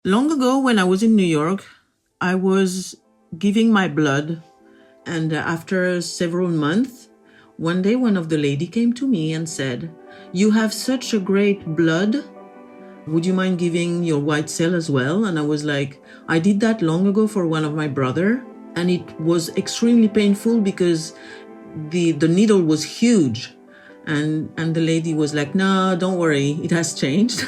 Long ago, when I was in New York, I was giving my blood, and after several months, one day one of the lady came to me and said, "You have such a great blood. Would you mind giving your white cell as well?" And I was like, I did that long ago for one of my brother, and it was extremely painful because the needle was huge. And the lady was like, "No, don't worry, it has changed."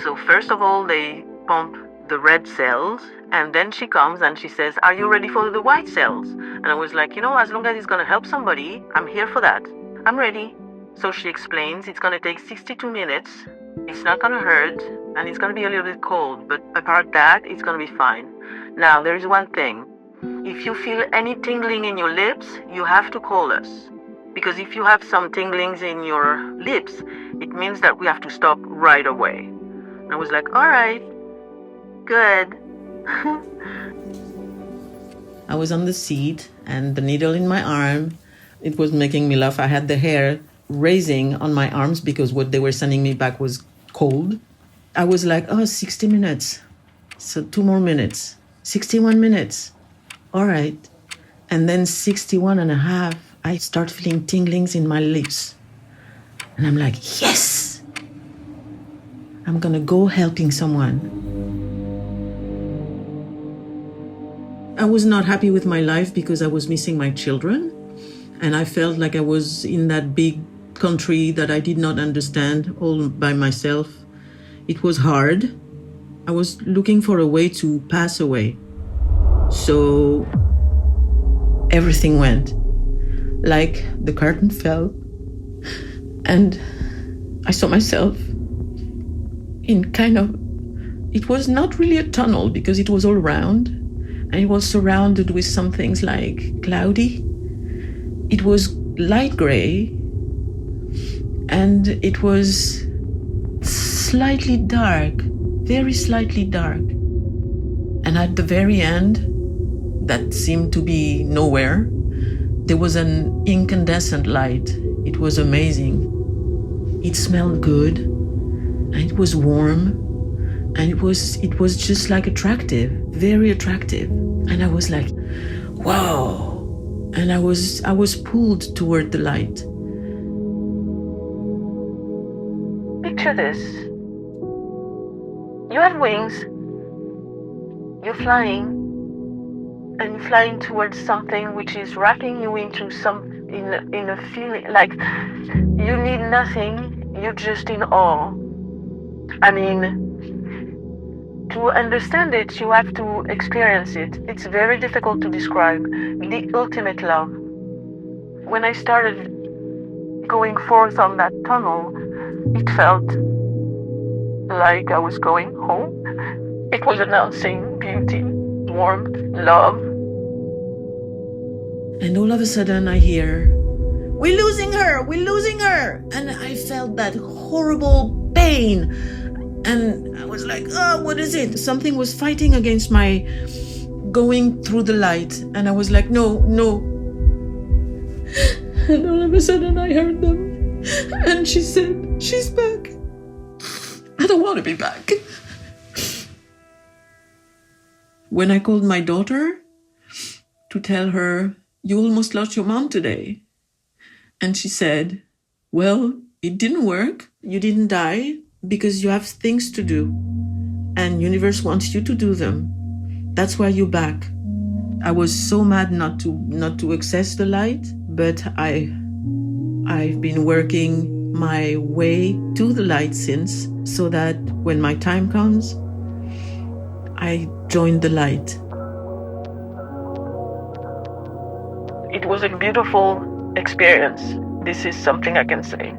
So first of all, they pump the red cells, and then she comes and she says, "Are you ready for the white cells?" And I was like, as long as it's going to help somebody, I'm here for that. I'm ready. So she explains it's going to take 62 minutes. It's not going to hurt, and it's going to be a little bit cold, but apart that, it's going to be fine. Now, there is one thing. If you feel any tingling in your lips, you have to call us. Because if you have some tinglings in your lips, it means that we have to stop right away. And I was like, all right, good. I was on the seat and the needle in my arm. It was making me laugh. I had the hair raising on my arms because what they were sending me back was cold. I was like, 60 minutes. So 2 more minutes. 61 minutes. All right. And then 61 and a half, I start feeling tinglings in my lips. And I'm like, yes! I'm going to go helping someone. I was not happy with my life because I was missing my children. And I felt like I was in that big country that I did not understand all by myself. It was hard. I was looking for a way to pass away. So everything went. Like the curtain fell. And I saw myself in it was not really a tunnel because it was all round. And it was surrounded with some things like cloudy. It was light gray. And it was slightly dark, very slightly dark. And at the very end, that seemed to be nowhere, there was an incandescent light. It was amazing. It smelled good, and it was warm, and it was just like attractive, very attractive. And I was like, wow. And I was pulled toward the light. Picture this. You have wings. You're flying. And you're flying towards something which is wrapping you into in a feeling like you need nothing. You're just in awe. I mean, to understand it, you have to experience it. It's very difficult to describe. The ultimate love. When I started going forth on that tunnel, it felt like I was going home. It was announcing beauty, warmth, love. And all of a sudden I hear, "We're losing her, we're losing her." And I felt that horrible pain. And I was like, what is it? Something was fighting against my going through the light. And I was like, no. And all of a sudden I heard them. And she said, "She's back." I don't want to be back. When I called my daughter to tell her, "You almost lost your mom today." And she said, "Well, it didn't work. You didn't die because you have things to do. And universe wants you to do them. That's why you're back." I was so mad not to access the light, but I've been working my way to the light since, so that when my time comes, I join the light. It was a beautiful experience. This is something I can say.